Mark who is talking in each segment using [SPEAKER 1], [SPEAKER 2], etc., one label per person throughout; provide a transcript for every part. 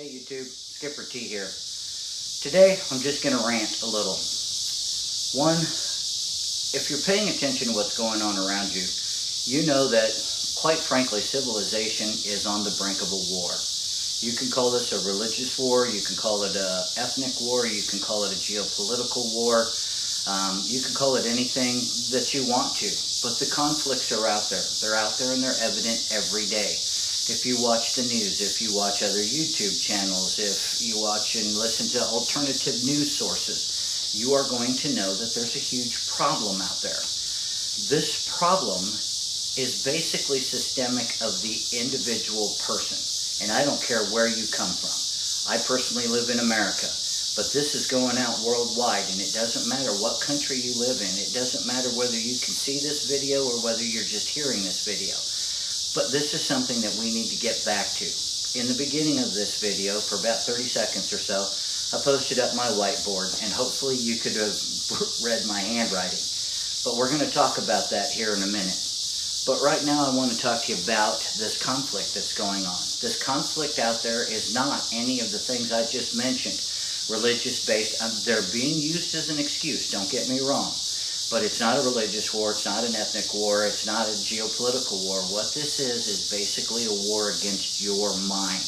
[SPEAKER 1] Hey YouTube, Skipper T here. Today I'm just going to rant a little. One, if you're paying attention to what's going on around you, you know that, quite frankly, civilization is on the brink of a war. You can call this a religious war, you can call it an ethnic war, you can call it a geopolitical war, you can call it anything that you want to, but the conflicts are out there. They're out there and they're evident every day. If you watch the news, if you watch other YouTube channels, if you watch and listen to alternative news sources, you are going to know that there's a huge problem out there. This problem is basically systemic of the individual person. And I don't care where you come from. I personally live in America, but this is going out worldwide, and it doesn't matter what country you live in. It doesn't matter whether you can see this video or whether you're just hearing this video. But this is something that we need to get back to. In the beginning of this video, for about 30 seconds or so, I posted up my whiteboard, and hopefully you could have read my handwriting. But we're going to talk about that here in a minute. But right now I want to talk to you about this conflict that's going on. This conflict out there is not any of the things I just mentioned, religious-based. They're being used as an excuse, don't get me wrong. But it's not a religious war, it's not an ethnic war, it's not a geopolitical war. What this is basically a war against your mind.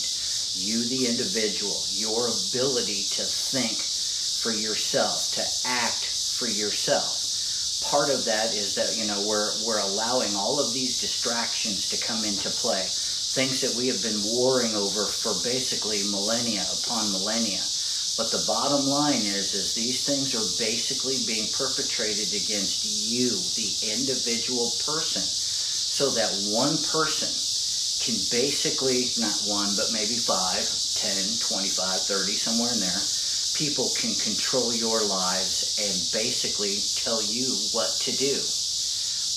[SPEAKER 1] You, the individual, your ability to think for yourself, to act for yourself. Part of that is that, we're allowing all of these distractions to come into play. Things that we have been warring over for basically millennia upon millennia. But the bottom line is these things are basically being perpetrated against you, the individual person, so that one person can basically, not one, but maybe 5, 10, 25, 30, somewhere in there, people can control your lives and basically tell you what to do.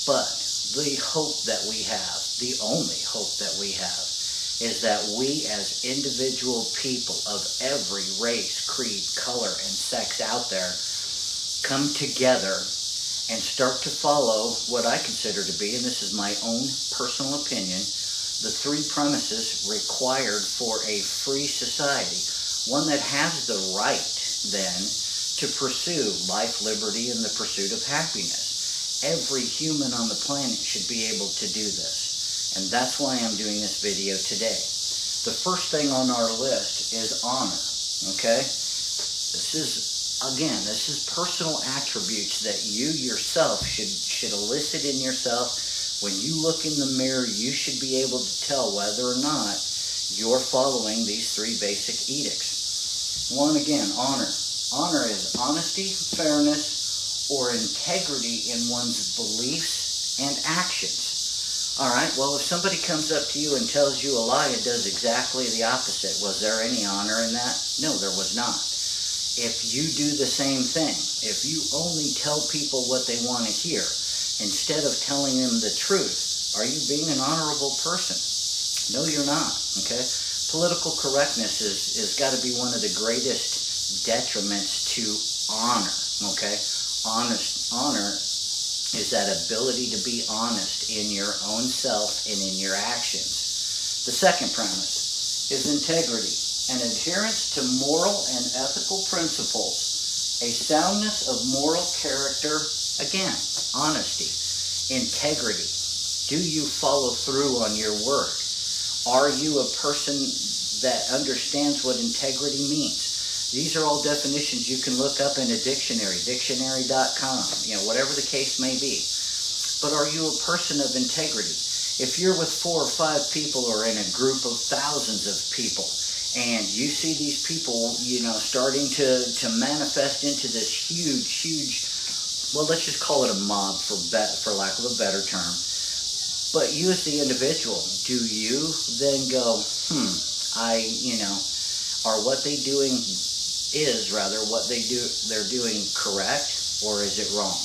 [SPEAKER 1] But the hope that we have, the only hope that we have, is that we as individual people of every race, creed, color, and sex out there come together and start to follow what I consider to be, and this is my own personal opinion, the 3 premises required for a free society. One that has the right, then, to pursue life, liberty, and the pursuit of happiness. Every human on the planet should be able to do this. And that's why I'm doing this video today. The first thing on our list is honor, okay? This is personal attributes that you yourself should elicit in yourself. When you look in the mirror, you should be able to tell whether or not you're following these 3 basic edicts. One, again, honor. Honor is honesty, fairness, or integrity in one's beliefs and actions. All right, well, if somebody comes up to you and tells you a lie, it does exactly the opposite. Was there any honor in that? No, there was not. If you do the same thing, if you only tell people what they want to hear, instead of telling them the truth, are you being an honorable person? No, you're not, okay? Political correctness is got to be one of the greatest detriments to honor, okay? Honor is that ability to be honest in your own self and in your actions. The second premise is integrity, an adherence to moral and ethical principles, a soundness of moral character, again, honesty, integrity. Do you follow through on your word? Are you a person that understands what integrity means? These are all definitions you can look up in a dictionary, dictionary.com, whatever the case may be. But are you a person of integrity? If you're with 4 or 5 people or in a group of thousands of people, and you see these people, starting to manifest into this huge, well, let's just call it a mob for lack of a better term. But you as the individual, do you then go, are what they doing they're doing correct, or is it wrong?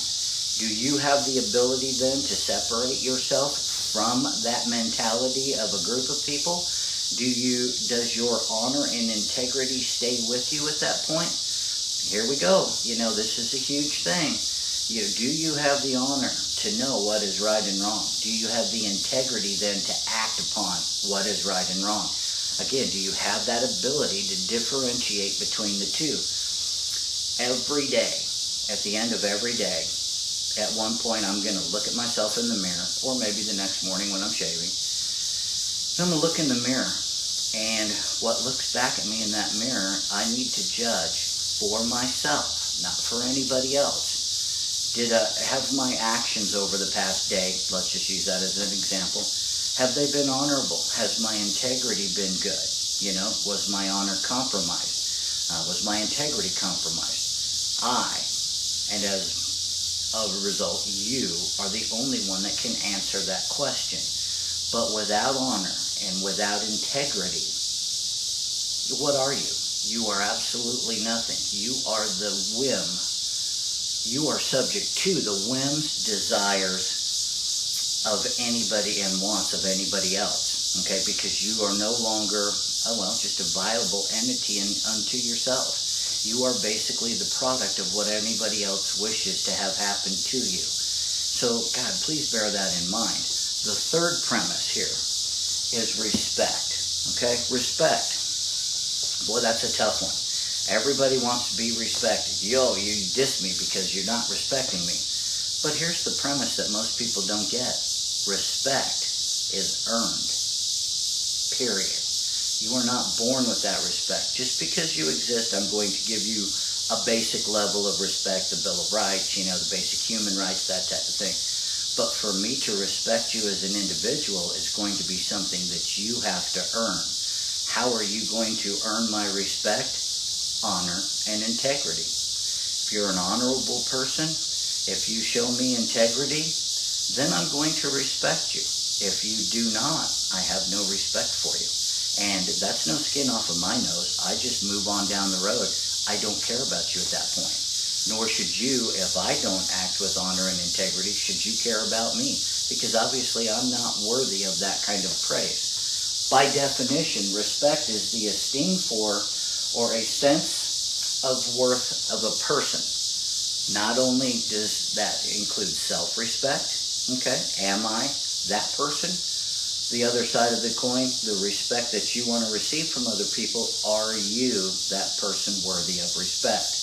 [SPEAKER 1] Do you have the ability then to separate yourself from that mentality of a group of people? Does your honor and integrity stay with you at that point? Here we go. This is a huge thing. Do you have the honor to know what is right and wrong? Do you have the integrity then to act upon what is right and wrong? Again, do you have that ability to differentiate between the two? Every day, at the end of every day, at one point I'm going to look at myself in the mirror, or maybe the next morning when I'm shaving. So I'm going to look in the mirror, and what looks back at me in that mirror, I need to judge for myself, not for anybody else. Have my actions over the past day, let's just use that as an example, have they been honorable? Has my integrity been good? Was my honor compromised? Was my integrity compromised? And as a result, you are the only one that can answer that question. But without honor and without integrity, what are you? You are absolutely nothing. You are the whim. You are subject to the whims, desires of anybody and wants of anybody else, okay? Because you are no longer, just a viable entity unto yourself. You are basically the product of what anybody else wishes to have happen to you. So, God, please bear that in mind. The third premise here is respect, okay? Respect. Boy, that's a tough one. Everybody wants to be respected. You diss me because you're not respecting me. But here's the premise that most people don't get. Respect is earned. Period. You are not born with that respect. Just because you exist, I'm going to give you a basic level of respect, the Bill of Rights, the basic human rights, that type of thing. But for me to respect you as an individual is going to be something that you have to earn. How are you going to earn my respect? Honor and integrity. If you're an honorable person, if you show me integrity, then I'm going to respect you. If you do not, I have no respect for you. And that's no skin off of my nose. I just move on down the road. I don't care about you at that point. Nor should you, if I don't act with honor and integrity, should you care about me. Because obviously I'm not worthy of that kind of praise. By definition, respect is the esteem for or a sense of worth of a person. Not only does that include self-respect, okay, am I that person? The other side of the coin, the respect that you want to receive from other people, are you that person worthy of respect?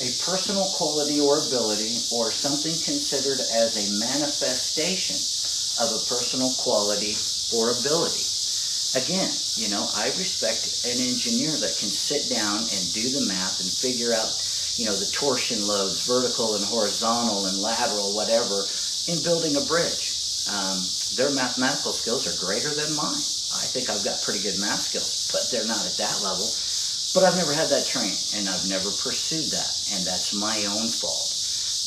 [SPEAKER 1] A personal quality or ability, or something considered as a manifestation of a personal quality or ability. Again, I respect an engineer that can sit down and do the math and figure out, the torsion loads, vertical and horizontal and lateral, whatever, in building a bridge. Their mathematical skills are greater than mine. I think I've got pretty good math skills, but they're not at that level. But I've never had that training, and I've never pursued that, and that's my own fault.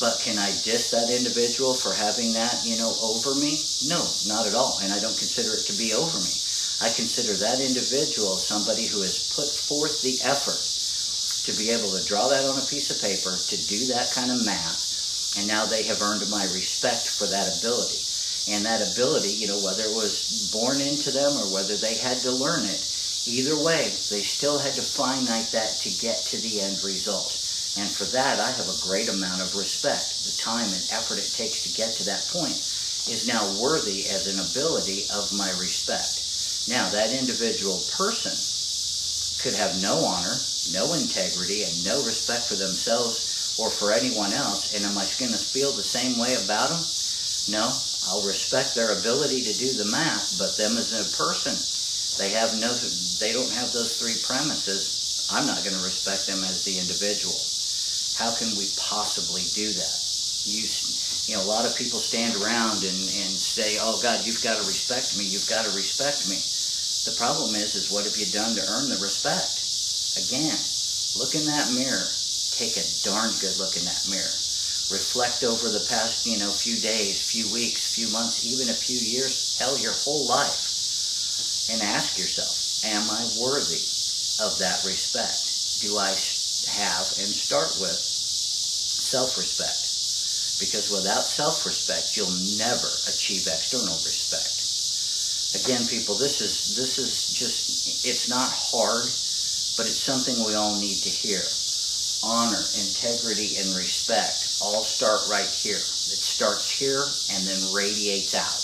[SPEAKER 1] But can I diss that individual for having that, over me? No, not at all, and I don't consider it to be over me. I consider that individual somebody who has put forth the effort to be able to draw that on a piece of paper, to do that kind of math, and now they have earned my respect for that ability. And that ability, whether it was born into them or whether they had to learn it, either way, they still had to finite that to get to the end result. And for that, I have a great amount of respect. The time and effort it takes to get to that point is now worthy as an ability of my respect. Now, that individual person could have no honor, no integrity, and no respect for themselves or for anyone else. And am I going to feel the same way about them? No, I'll respect their ability to do the math, but them as a person, they don't have those three premises. I'm not going to respect them as the individual. How can we possibly do that? A lot of people stand around and say, oh God, you've got to respect me, you've got to respect me. The problem is what have you done to earn the respect? Again, look in that mirror. Take a darn good look in that mirror. Reflect over the past, few days, few weeks, few months, even a few years, hell, your whole life. And ask yourself, am I worthy of that respect? Do I have and start with self-respect? Because without self-respect, you'll never achieve external respect. Again, people, this is just, it's not hard, but it's something we all need to hear. Honor, integrity, and respect all start right here. It starts here and then radiates out.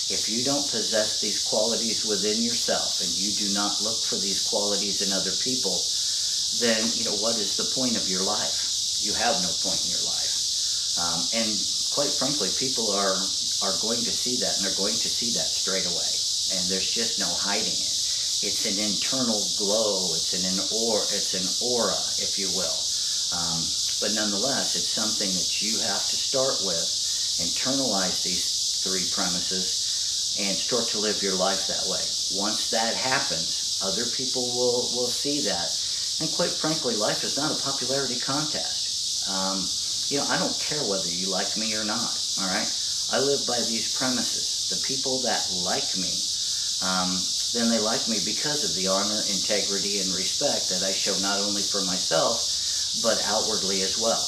[SPEAKER 1] If you don't possess these qualities within yourself and you do not look for these qualities in other people, then, what is the point of your life? You have no point in your life. And quite frankly, people are going to see that, and they're going to see that straight away. And there's just no hiding it. It's an internal glow. It's an aura, if you will. But nonetheless, it's something that you have to start with, internalize these three premises, and start to live your life that way. Once that happens, other people will see that. And quite frankly, life is not a popularity contest. I don't care whether you like me or not, all right? I live by these premises. The people that like me, then they like me because of the honor, integrity, and respect that I show not only for myself, but outwardly as well.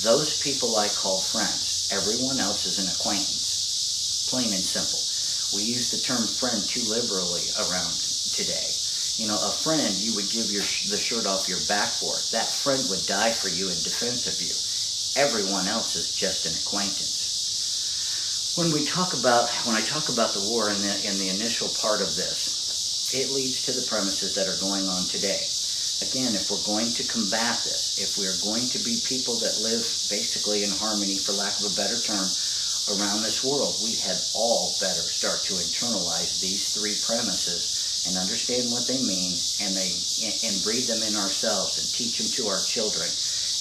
[SPEAKER 1] Those people I call friends. Everyone else is an acquaintance, plain and simple. We use the term friend too liberally around today. A friend you would give the shirt off your back for. That friend would die for you in defense of you. Everyone else is just an acquaintance. When I talk about the war in the initial part of this, it leads to the premises that are going on today. Again, if we're going to combat this, if we're going to be people that live basically in harmony, for lack of a better term, around this world, we had all better start to internalize these three premises and understand what they mean, and breed them in ourselves and teach them to our children,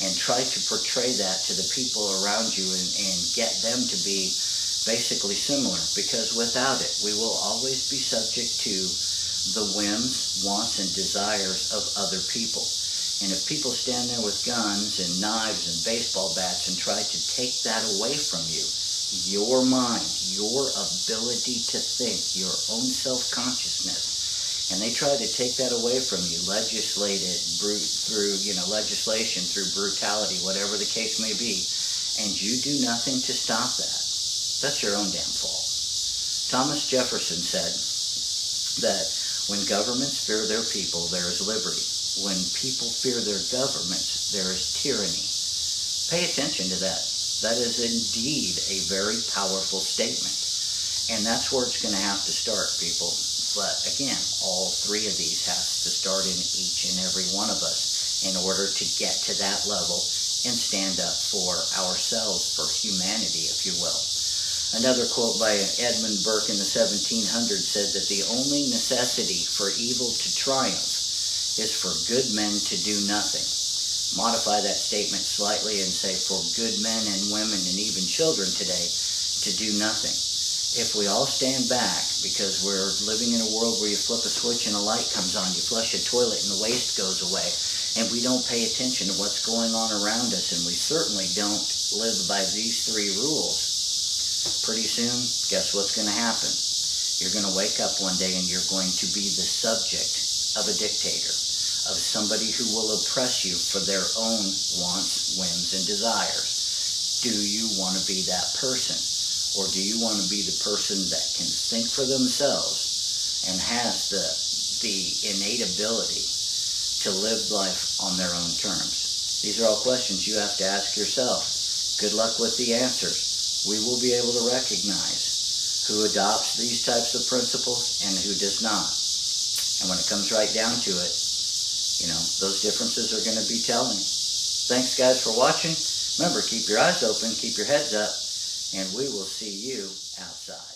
[SPEAKER 1] and try to portray that to the people around you and get them to be basically similar, because without it, we will always be subject to the whims, wants, and desires of other people. And if people stand there with guns and knives and baseball bats and try to take that away from you, your mind, your ability to think, your own self-consciousness, and they try to take that away from you, legislate it through legislation, through brutality, whatever the case may be, and you do nothing to stop that, that's your own damn fault. Thomas Jefferson said that when governments fear their people, there is liberty. When people fear their governments, there is tyranny. Pay attention to that. That is indeed a very powerful statement. And that's where it's going to have to start, people. But again, all three of these has to start in each and every one of us in order to get to that level and stand up for ourselves, for humanity, if you will. Another quote by Edmund Burke in the 1700s said that the only necessity for evil to triumph is for good men to do nothing. Modify that statement slightly and say for good men and women and even children today to do nothing. If we all stand back, because we're living in a world where you flip a switch and a light comes on, you flush a toilet and the waste goes away, and we don't pay attention to what's going on around us, and we certainly don't live by these three rules, pretty soon, guess what's going to happen? You're going to wake up one day and you're going to be the subject of a dictator, of somebody who will oppress you for their own wants, whims, and desires. Do you want to be that person? Or do you want to be the person that can think for themselves and has the innate ability to live life on their own terms? These are all questions you have to ask yourself. Good luck with the answers. We will be able to recognize who adopts these types of principles and who does not. And when it comes right down to it, those differences are going to be telling. Thanks, guys, for watching. Remember, keep your eyes open, keep your heads up, and we will see you outside.